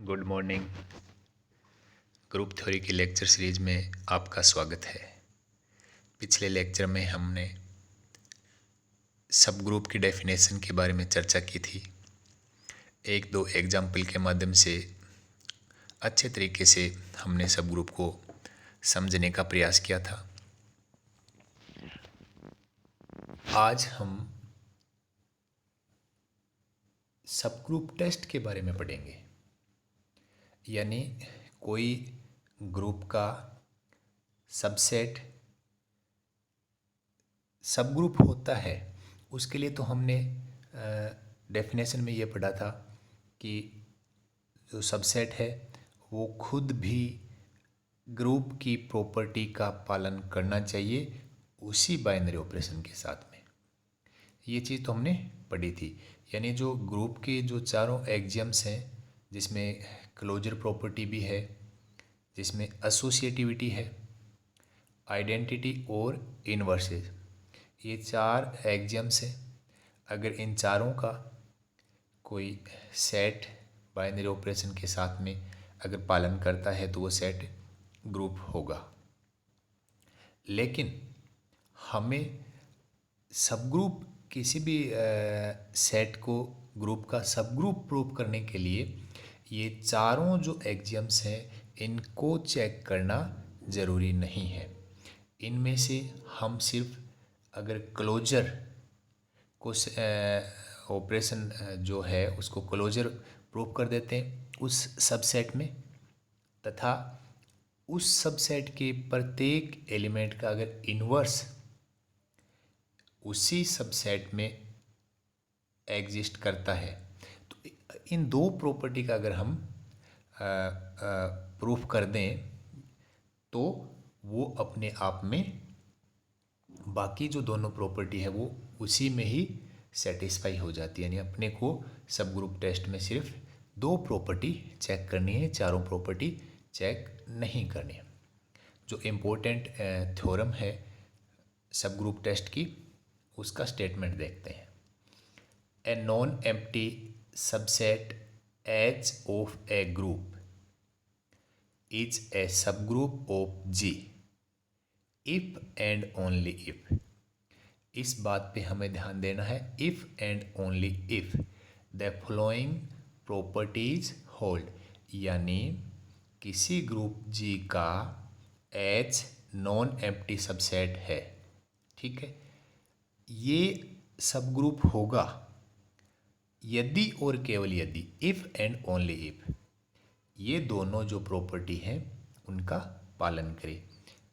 Good morning. Group theory की lecture series में आपका स्वागत है। पिछले लेक्चर में हमने सब ग्रुप की डेफिनेशन के बारे में चर्चा की थी। एक दो एग्जाम्पल के माध्यम से अच्छे तरीके से हमने सब ग्रुप को समझने का प्रयास किया था। आज हम सब ग्रुप टेस्ट के बारे में पढ़ेंगे। यानी कोई ग्रुप का सबसेट सब ग्रुप होता है, उसके लिए तो हमने डेफिनेशन में ये पढ़ा था कि जो सबसेट है वो खुद भी ग्रुप की प्रॉपर्टी का पालन करना चाहिए उसी बाइनरी ऑपरेशन के साथ में। ये चीज़ तो हमने पढ़ी थी। यानी जो ग्रुप के जो चारों एक्सियम्स हैं, जिसमें क्लोजर प्रॉपर्टी भी है, जिसमें एसोसिएटिविटी है, आइडेंटिटी और इनवर्सेस, ये चार एक्सियम्स हैं। अगर इन चारों का कोई सेट बाइनरी ऑपरेशन के साथ में अगर पालन करता है तो वो सेट ग्रुप होगा। लेकिन हमें सब ग्रुप किसी भी सेट को ग्रुप का सब ग्रुप प्रूव करने के लिए ये चारों जो एक्सियम्स हैं इनको चेक करना ज़रूरी नहीं है। इनमें से हम सिर्फ अगर क्लोजर को ऑपरेशन जो है उसको क्लोजर प्रूव कर देते हैं उस सबसेट में, तथा उस सबसेट के प्रत्येक एलिमेंट का अगर इन्वर्स उसी सबसेट में एग्जिस्ट करता है तो इन दो प्रॉपर्टी का अगर हम प्रूफ कर दें तो वो अपने आप में बाकी जो दोनों प्रॉपर्टी है वो उसी में ही सेटिस्फाई हो जाती है। यानी अपने को सब ग्रुप टेस्ट में सिर्फ दो प्रॉपर्टी चेक करनी है, चारों प्रॉपर्टी चेक नहीं करनी है। जो इम्पोर्टेंट थ्योरम है सब ग्रुप टेस्ट की, उसका स्टेटमेंट देखते हैं। A non empty subset H of a group is a subgroup of G if and only if. इस बात पे हमें ध्यान देना है, if and only if the following properties hold. यानी किसी ग्रुप G का H नॉन एम्प्टी सबसेट है, ठीक है, ये सब ग्रुप होगा यदि और केवल यदि, इफ एंड ओनली इफ, ये दोनों जो प्रॉपर्टी हैं उनका पालन करें।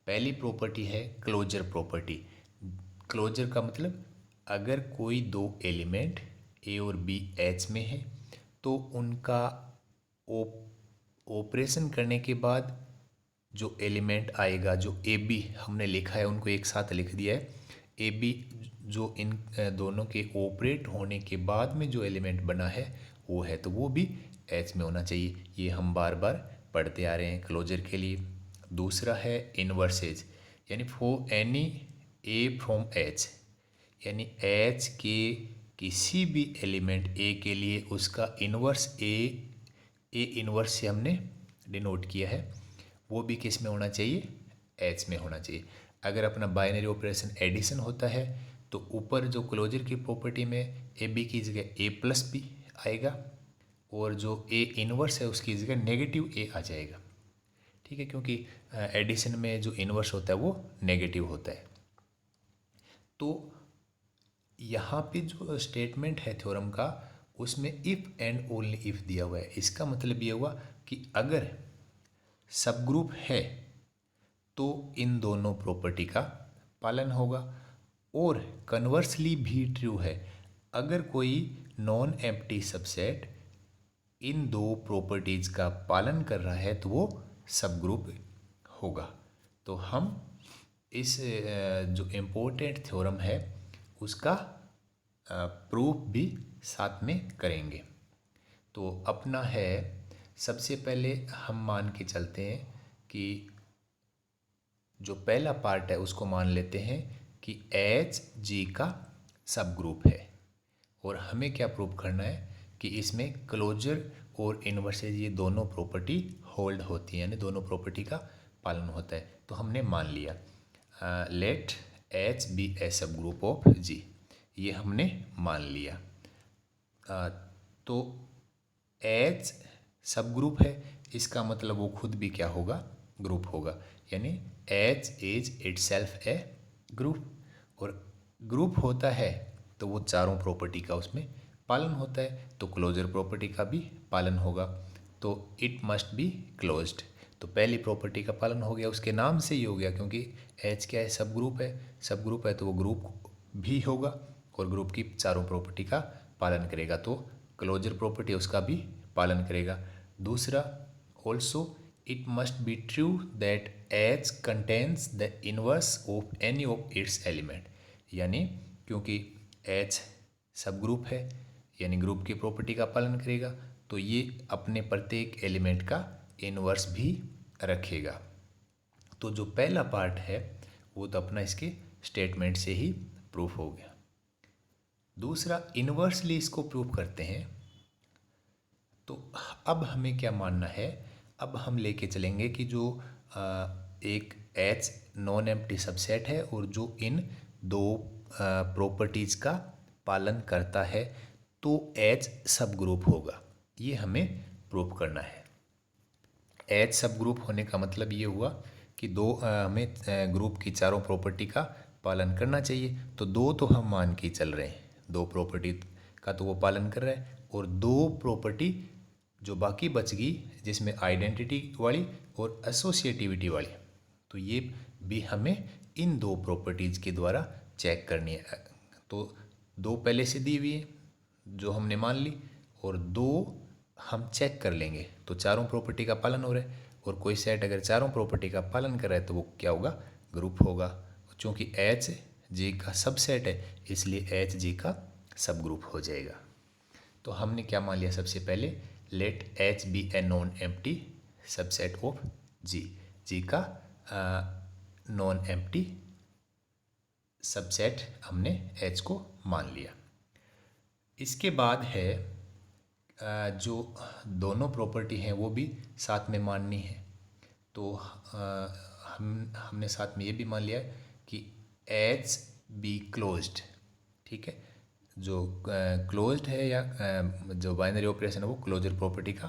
पहली प्रॉपर्टी है क्लोजर प्रॉपर्टी। क्लोजर का मतलब अगर कोई दो एलिमेंट ए और बी एच में है तो उनका ऑपरेशन करने के बाद जो एलिमेंट आएगा, जो ए बी हमने लिखा है उनको एक साथ लिख दिया है, ए बी जो इन दोनों के ऑपरेट होने के बाद में जो एलिमेंट बना है वो है, तो वो भी एच में होना चाहिए। ये हम बार बार पढ़ते आ रहे हैं क्लोजर के लिए। दूसरा है इनवर्सेज, यानी for any A from H, यानी एच के किसी भी एलिमेंट ए के लिए उसका इनवर्स ए इनवर्स से हमने डिनोट किया है, वो भी किस में होना चाहिए, एच में होना चाहिए। अगर अपना बाइनरी ऑपरेशन एडिशन होता है तो ऊपर जो क्लोजर की प्रॉपर्टी में ए बी की जगह ए प्लस बी आएगा और जो ए इनवर्स है उसकी जगह नेगेटिव ए आ जाएगा, ठीक है, क्योंकि एडिशन में जो इनवर्स होता है वो नेगेटिव होता है। तो यहाँ पे जो स्टेटमेंट है थ्योरम का उसमें इफ़ एंड ओनली इफ़ दिया हुआ है। इसका मतलब ये हुआ कि अगर सब ग्रुप है तो इन दोनों प्रॉपर्टी का पालन होगा, और कन्वर्सली भी ट्रू है, अगर कोई नॉन एम्प्टी सबसेट इन दो प्रॉपर्टीज़ का पालन कर रहा है तो वो सब ग्रुप होगा। तो हम इस जो इम्पोर्टेंट थ्योरम है उसका प्रूफ भी साथ में करेंगे। तो अपना है, सबसे पहले हम मान के चलते हैं कि जो पहला पार्ट है उसको मान लेते हैं कि एच जी का सब ग्रुप है, और हमें क्या प्रूव करना है कि इसमें क्लोजर और इनवर्सेज ये दोनों प्रॉपर्टी होल्ड होती हैं, यानी दोनों प्रॉपर्टी का पालन होता है। तो हमने मान लिया late H be A subgroup of जी, ये हमने मान लिया। तो एच सब ग्रुप है, इसका मतलब वो खुद भी क्या होगा, ग्रुप होगा, यानी H is itself A group. और ग्रुप होता है तो वो चारों प्रॉपर्टी का उसमें पालन होता है, तो क्लोजर प्रॉपर्टी का भी पालन होगा। तो इट मस्ट बी क्लोज्ड, तो पहली प्रॉपर्टी का पालन हो गया, उसके नाम से ही हो गया, क्योंकि एच क्या है, सब ग्रुप है, सब ग्रुप है तो वो ग्रुप भी होगा और ग्रुप की चारों प्रॉपर्टी का पालन करेगा, तो क्लोजर प्रॉपर्टी उसका भी पालन करेगा। दूसरा, also it must be true that H contains the inverse of any of its element, यानी क्योंकि एच सब ग्रुप है यानी ग्रुप की प्रॉपर्टी का पालन करेगा, तो ये अपने प्रत्येक एलिमेंट का इनवर्स भी रखेगा। तो जो पहला पार्ट है वो तो अपना इसके स्टेटमेंट से ही प्रूफ हो गया। दूसरा, इनवर्सली इसको प्रूफ करते हैं, तो अब हमें क्या मानना है, अब हम लेके चलेंगे कि जो एक एच नॉन एम्प्टी सबसेट है और जो इन दो प्रॉपर्टीज़ का पालन करता है, तो एच सब ग्रुप होगा, ये हमें प्रूफ करना है। एच सब ग्रुप होने का मतलब ये हुआ कि हमें ग्रुप की चारों प्रॉपर्टी का पालन करना चाहिए। तो दो तो हम मान के चल रहे हैं, दो प्रॉपर्टी का तो वो पालन कर रहा है, और दो प्रॉपर्टी जो बाकी बच गई जिसमें आइडेंटिटी वाली और एसोसिएटिविटी वाली, तो ये भी हमें इन दो प्रॉपर्टीज़ के द्वारा चेक करनी है। तो दो पहले से दी हुई है जो हमने मान ली, और दो हम चेक कर लेंगे, तो चारों प्रॉपर्टी का पालन हो रहा है, और कोई सेट अगर चारों प्रॉपर्टी का पालन कर रहा है तो वो क्या होगा, ग्रुप होगा। चूँकि एच जी का सबसेट है इसलिए एच जी का सब ग्रुप हो जाएगा। तो हमने क्या मान लिया, सबसे पहले let H be a non empty subset of G, G का नॉन एम्प्टी सबसेट हमने एच को मान लिया। इसके बाद है जो दोनों प्रॉपर्टी हैं वो भी साथ में माननी है। तो हमने साथ में ये भी मान लिया कि एच बी क्लोज्ड, ठीक है, जो क्लोज्ड है या जो बाइनरी ऑपरेशन है वो क्लोजर प्रॉपर्टी का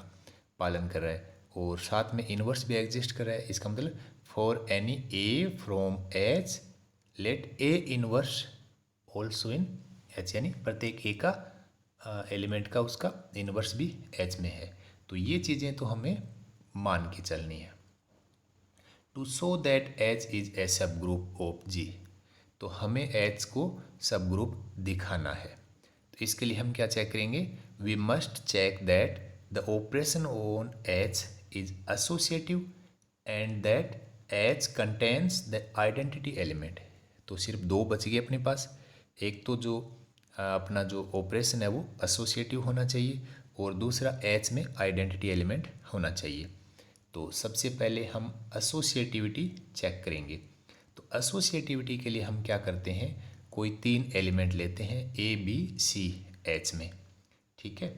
पालन कर रहा है, और साथ में इनवर्स भी एग्जिस्ट कर रहा है। इसका मतलब for any A from H let A inverse also in H, यानी प्रत्येक ए का एलिमेंट का उसका इनवर्स भी एच में है। तो ये चीज़ें तो हमें मान के चलनी है। To show that H is a subgroup of जी, तो हमें एच को सब ग्रुप दिखाना है। तो इसके लिए हम क्या चेक करेंगे, we must check that the operation on H is associative and that H contains the identity element. तो सिर्फ दो बच गए अपने पास, एक तो जो अपना जो ऑपरेशन है वो एसोसिएटिव होना चाहिए, और दूसरा एच में आइडेंटिटी एलिमेंट होना चाहिए। तो सबसे पहले हम एसोसिएटिविटी चेक करेंगे। तो एसोसिएटिविटी के लिए हम क्या करते हैं, कोई तीन एलिमेंट लेते हैं ए बी सी एच में, ठीक है।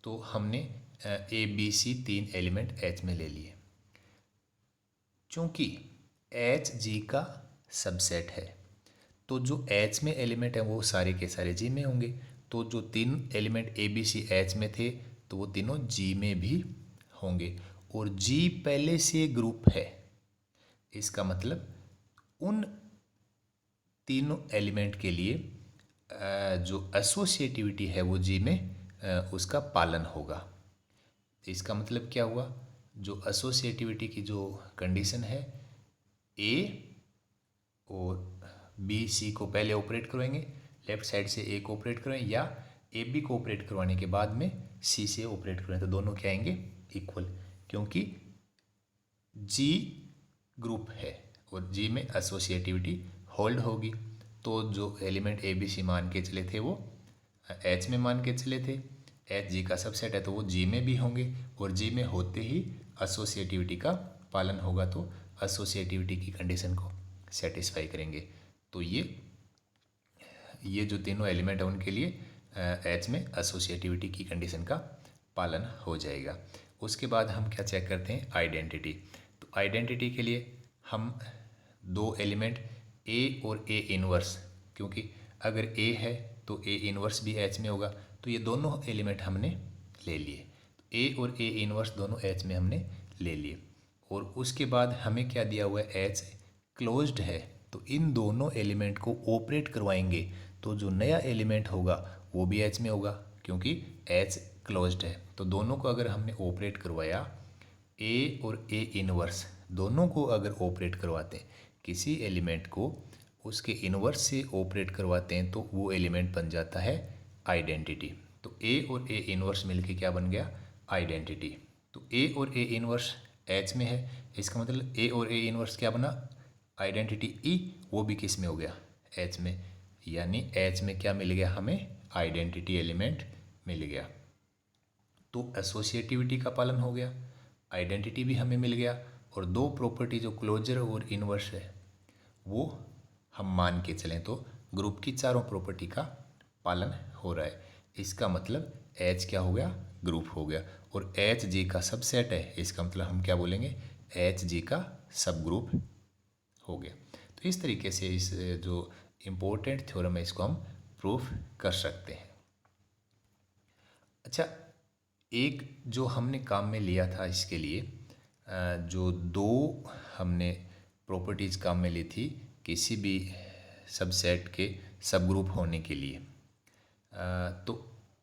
तो हमने ए बी सी तीन एलिमेंट एच में ले लिए। चूँकि एच जी का सबसेट है तो जो एच में एलिमेंट है वो सारे के सारे जी में होंगे। तो जो तीन element A B C H में थे तो वो तीनों जी में भी होंगे, और जी पहले से ग्रुप है, इसका मतलब उन तीनों एलिमेंट के लिए जो एसोसिएटिविटी है वो जी में उसका पालन होगा। इसका मतलब क्या हुआ, जो एसोसिएटिविटी की जो कंडीशन है, ए और बी सी को पहले ऑपरेट करवाएंगे, लेफ्ट साइड से ए को ऑपरेट करवाएं, या ए बी को ऑपरेट करवाने के बाद में सी से ऑपरेट करवाएं, तो दोनों क्या आएंगे, इक्वल, क्योंकि जी ग्रुप है और जी में एसोसिएटिविटी होल्ड होगी। तो जो एलिमेंट ए बी सी मान के चले थे वो एच में मान के चले थे, एच जी का सबसेट है तो वो जी में भी होंगे, और जी में होते ही एसोसिएटिविटी का पालन होगा, तो एसोसिएटिविटी की कंडीशन को सेटिस्फाई करेंगे। तो ये जो तीनों एलिमेंट है उनके लिए एच में एसोसिएटिविटी की कंडीशन का पालन हो जाएगा। उसके बाद हम क्या चेक करते हैं, आइडेंटिटी। तो आइडेंटिटी के लिए हम दो एलिमेंट ए और ए इनवर्स, क्योंकि अगर ए है तो ए इनवर्स भी एच में होगा, तो ये दोनों एलिमेंट हमने ले लिए। ए और ए इनवर्स दोनों एच में हमने ले लिए। और उसके बाद हमें क्या दिया हुआ है, एच क्लोज्ड है, तो इन दोनों एलिमेंट को ऑपरेट करवाएंगे तो जो नया एलिमेंट होगा वो भी एच में होगा, क्योंकि एच क्लोज्ड है। तो दोनों को अगर हमने ऑपरेट करवाया, ए और ए इनवर्स दोनों को अगर ऑपरेट करवाते हैं, किसी एलिमेंट को उसके इनवर्स से ऑपरेट करवाते हैं, तो वो एलिमेंट बन जाता है आइडेंटिटी। तो ए और ए इनवर्स मिलके क्या बन गया, आइडेंटिटी। तो ए और ए इनवर्स एच में है, इसका मतलब ए और ए इनवर्स क्या बना, आइडेंटिटी ई, वो भी किस में हो गया, एच में। यानी एच में क्या मिल गया हमें, आइडेंटिटी एलिमेंट मिल गया। तो एसोसिएटिविटी का पालन हो गया, आइडेंटिटी भी हमें मिल गया, और दो प्रॉपर्टी जो क्लोजर और इनवर्स है वो हम मान के चलें तो ग्रुप की चारों प्रॉपर्टी का पालन हो रहा है। इसका मतलब एच क्या हो गया, ग्रुप हो गया। और एच जी का सबसेट है, इसका मतलब हम क्या बोलेंगे, एच जी का सब ग्रुप हो गया। तो इस तरीके से इस जो इम्पोर्टेंट थ्योरम है इसको हम प्रूफ कर सकते हैं। अच्छा, एक जो हमने काम में लिया था इसके लिए, जो दो हमने प्रॉपर्टीज़ काम में ली थी किसी भी सबसेट के सब ग्रुप होने के लिए, तो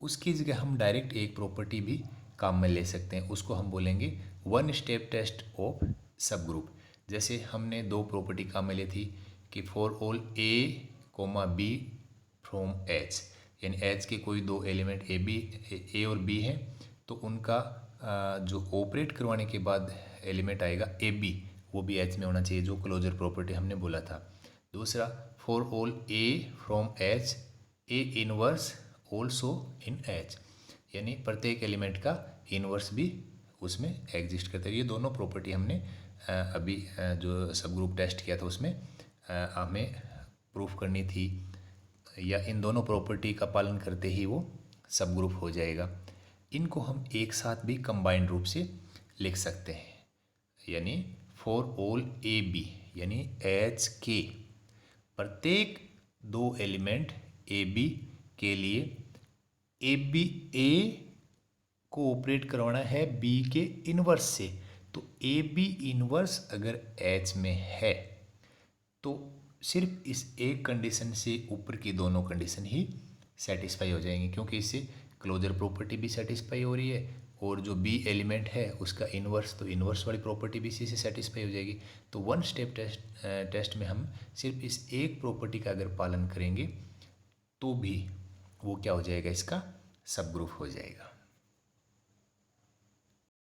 उसकी जगह हम डायरेक्ट एक प्रॉपर्टी भी काम में ले सकते हैं। उसको हम बोलेंगे one step test of subgroup. जैसे हमने दो प्रॉपर्टी काम में ली थी कि for all A comma B from H, यानी एच के कोई दो एलिमेंट ए और बी हैं, तो उनका जो ऑपरेट करवाने के बाद एलिमेंट आएगा ए बी, वो भी एच में होना चाहिए, जो क्लोजर प्रॉपर्टी हमने बोला था। दूसरा, for all A from H A inverse also in H, यानी प्रत्येक एलिमेंट का इनवर्स भी उसमें एग्जिस्ट करता है। ये दोनों प्रॉपर्टी हमने अभी जो सब ग्रुप टेस्ट किया था उसमें हमें प्रूफ करनी थी, या इन दोनों प्रॉपर्टी का पालन करते ही वो सब ग्रुप हो जाएगा। इनको हम एक साथ भी कंबाइंड रूप से लिख सकते हैं, यानी फॉर ऑल ए बी, यानी एच के प्रत्येक दो एलिमेंट ए बी के लिए ए बी ए को ऑपरेट करवाना है बी के इनवर्स से, तो ए बी इनवर्स अगर एच में है तो सिर्फ इस एक कंडीशन से ऊपर की दोनों कंडीशन ही सेटिस्फाई हो जाएंगी, क्योंकि इससे क्लोजर प्रॉपर्टी भी सेटिस्फाई हो रही है, और जो बी एलिमेंट है उसका इनवर्स, तो इनवर्स वाली प्रॉपर्टी भी इसी से सेटिस्फाई हो जाएगी। तो वन स्टेप टेस्ट में हम सिर्फ इस एक प्रॉपर्टी का अगर पालन करेंगे तो भी वो क्या हो जाएगा, इसका सब ग्रुप हो जाएगा।